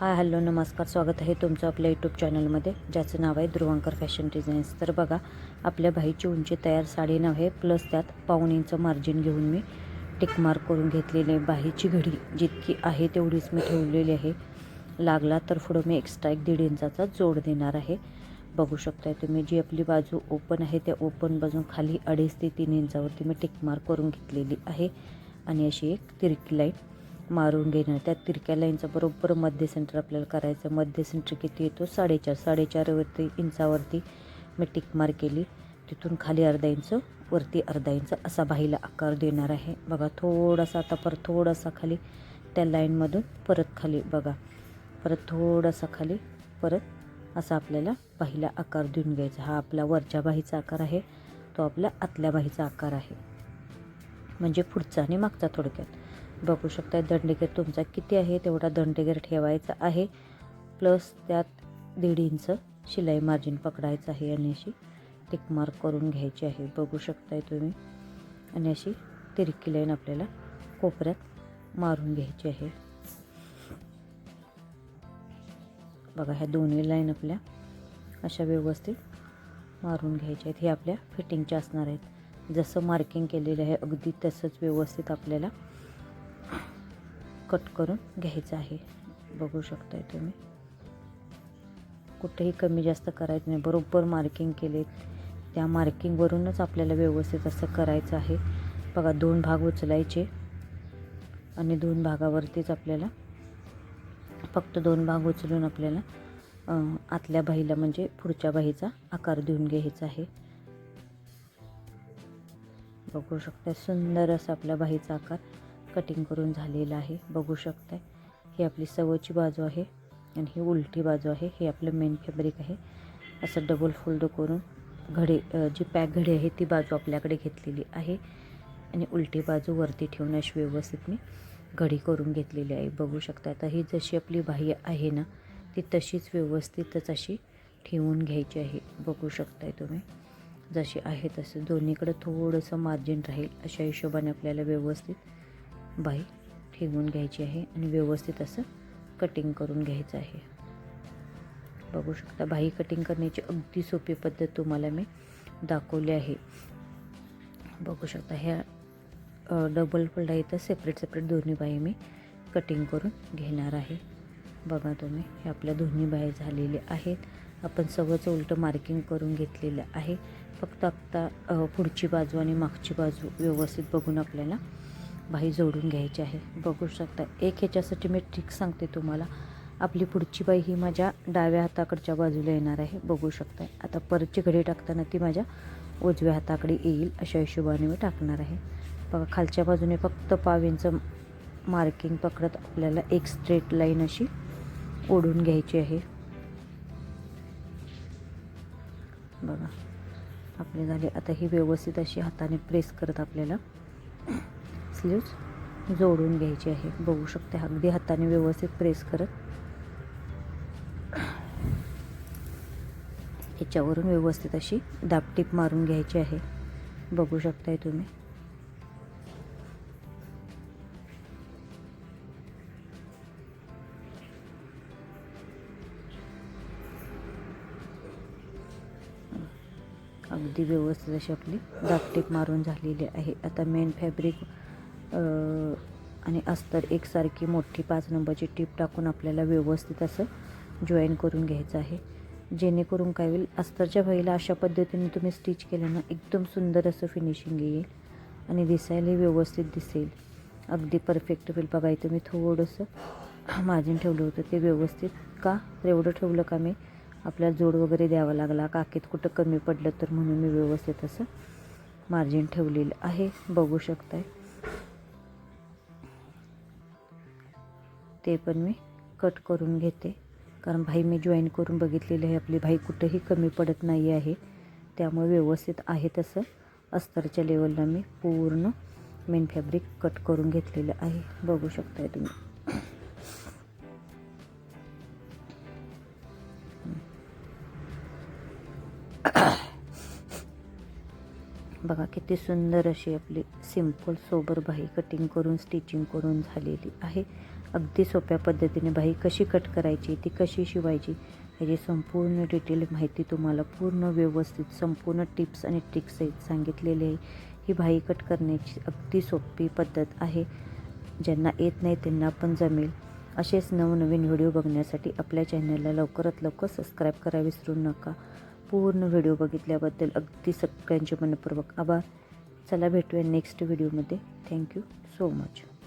Hi hello नमस्कार, स्वागत आहे तुमचं आपल्या यूट्यूब चॅनलमध्ये, ज्याचं नाव आहे ध्रुवांकर फॅशन डिझाईन्स. तर बघा, आपल्या बाहीची उंची तयार 9.5 आहे, प्लस त्यात पाऊण इंच मार्जिन घेऊन मी टिक मार्क करून घेतलेली आहे. बाहीची घडी जितकी आहे तेवढीच मी ठेवलेली आहे. लागला तर पुढं मी एक्स्ट्रा 1.5 इंचाचा जोड देणार आहे. बघू शकताय तुम्ही, जी आपली बाजू ओपन आहे त्या ओपन बाजून खाली 2.5 ते 3 इंचावरती मी टिक मार्क करून घेतलेली आहे. आणि अशी एक तिरकी लाईन मारून घेणं. त्या तिरक्या लाईनचा बरोबर मध्य सेंटर आपल्याला करायचं. मध्य सेंटर किती येतो? 4.5 इंचावरती मी टिक मार्क केली. तिथून खाली अर्धा इंच, वरती अर्धा इंच असा बाहीला आकार देणार आहे. बघा, थोडासा आता परत थोडासा खाली त्या लाईनमधून परत खाली बघा, परत थोडासा खाली परत असा आपल्याला बाहीला आकार देऊन घ्यायचा. हा आपला वरच्या बाहीचा आकार आहे, तो आपला आतल्या बाहीचा आकार आहे, म्हणजे पुढचा आणि मागचा. थोडक्यात बघू शकता, दंडगेर तुमचा किती आहे तेवढा दंडगेर ठेवायचा आहे, प्लस त्यात 1.5 इंच शिलाई मार्जिन पकडायचं आहे आणि अशी टिक मार्क करून घ्यायची आहे. बघू शकताय तुम्ही. आणि अशी तिरकी लाईन आपल्याला कोपऱ्यात मारून घ्यायची आहे. बघा, ह्या दोन्ही लाईन आपल्या अशा व्यवस्थित मारून घ्यायच्या आहेत. हे आपल्या फिटिंगच्या असणार आहेत. जसं मार्किंग केलेलं आहे अगदी तसंच व्यवस्थित आपल्याला कट करून घ्यायचं आहे. बघू शकताय तुम्ही, कुठेही कमी जास्त करायचं नाही. बरोबर मार्किंग केले, त्या मार्किंगवरूनच आपल्याला व्यवस्थित असं करायचं आहे. बघा, 2 भाग उचलायचे आणि 2 भागावरतीच आपल्याला फक्त 2 भाग उचलून आपल्याला आतल्या बाहीला म्हणजे पुढच्या बाहीचा आकार देऊन घ्यायचा आहे. बघू शकता, सुंदर असा आपल्या बाहीचा आकार कटिंग करून झालेला आहे. बघू शकताय, ही आपली सवची बाजू आहे आणि ही उलटी बाजू आहे. हे आपलं मेन फॅब्रिक आहे. असं डबल फोल्ड करून घडी, जी पॅक घडी आहे ती बाजू आपल्याकडे घेतलेली आहे आणि उलटी बाजू वरती ठेवून अशी व्यवस्थित मी घडी करून घेतलेली आहे. बघू शकता, आता ही जशी आपली बाही आहे ना, ती तशीच व्यवस्थितच अशी ठेवून घ्यायची आहे. बघू शकताय तुम्ही, जशी आहे तसं दोन्हीकडे थोडंसं मार्जिन राहील अशा हिशोबाने आपल्याला व्यवस्थित बाही ठेवून घ्यायची आहे आणि व्यवस्थित असं कटिंग करून घ्यायचं आहे. बघू शकता, बाही कटिंग करण्याची अगदी सोपी पद्धत तुम्हाला मी दाखवली आहे. बघू शकता, ह्या डबल फोल्ड आहे तर सेपरेट दोन्ही बाही मी कटिंग करून घेणार आहे. बघा तुम्ही, हे आपल्या दोन्ही बाही झालेले आहेत. आपण सवचं उलटं मार्किंग करून घेतलेलं आहे. फक्त आता पुढची बाजू आणि मागची बाजू व्यवस्थित बघून आपल्याला बाही जोडून घ्यायची आहे. बघू शकता, एक ह्याच्यासाठी मी ट्रिक सांगते तुम्हाला. आपली पुढची बाही ही माझ्या डाव्या हाताकडच्या बाजूला येणार आहे. बघू शकता, आता परतची घडी टाकताना ती माझ्या उजव्या हाताकडे येईल अशा हिशोबाने मी टाकणार आहे. बघा, खालच्या बाजूने फक्त पाव इंच मार्किंग पकडत आपल्याला एक स्ट्रेट लाईन अशी ओढून घ्यायची आहे. बघा, आपले झाले. आता ही व्यवस्थित अशी हाताने प्रेस करत आपल्याला स्लीव्ज जोडून घ्यायची आहे. बघू शकते, अगदी हाताने व्यवस्थित प्रेस करत ह्याच्यावरून व्यवस्थित अशी दाबटीप मारून घ्यायची आहे. बघू शकताय तुम्ही. अगदी व्यवस्थित अशी आपली दाबटीप मारून झालेली आहे. आता मेन फॅब्रिक आणि अस्तर एकसारखी मोठी 5 नंबरची टीप टाकून आपल्याला व्यवस्थित असं जॉईन करून घ्यायचं आहे. जेणेकरून काय होईल, अस्तरच्या बाहीला अशा पद्धतीने तुम्ही स्टिच केलं ना, एकदम सुंदर असं फिनिशिंग येईल आणि दिसायलाही व्यवस्थित दिसेल. अगदी परफेक्ट होईल. बघा, इथं मी थोडंसं मार्जिन ठेवलं होतं, ते व्यवस्थित का एवढं ठेवलं का मी, आपल्याला जोड वगैरे द्यावा लागला, काकीत कुठं कमी पडलं तर म्हणून मी व्यवस्थित असं मार्जिन ठेवलेलं आहे. बघू शकताय, ते पण मी कट करून घेते, कारण बाही मी जॉईन करून बघितलेली आहे. आपली बाही कुठंही कमी पडत नाही आहे, त्यामुळे व्यवस्थित आहे तसं अस्तरच्या लेवलला मी पूर्ण मेन फॅब्रिक कट करून घेतलेलं आहे. बघू शकताय तुम्ही. बघा, किती सुंदर अशी आपली सिंपल सोबर बाही कटिंग करून स्टिचिंग करून झालेली आहे. अगदी सोप्या पद्धतीने बाही कशी कट करायची, ती कशी शिवायची याची संपूर्ण डिटेल माहिती तुम्हाला पूर्ण व्यवस्थित संपूर्ण टिप्स आणि ट्रिक्स सहित सांगितलेली आहे. ही बाही कट करण्याची अगदी सोपी पद्धत आहे. ज्यांना येत नाही त्यांना पण जमेल. असेच नवनवीन व्हिडिओ बघण्यासाठी आपल्या चॅनलला लवकरात लवकर सबस्क्राईब करायला विसरू नका. पूर्ण व्हिडिओ बघितल्याबद्दल अगदी सगळ्यांचे मनपूर्वक आभार. चला भेटूया नेक्स्ट व्हिडिओमध्ये. Thank you so much.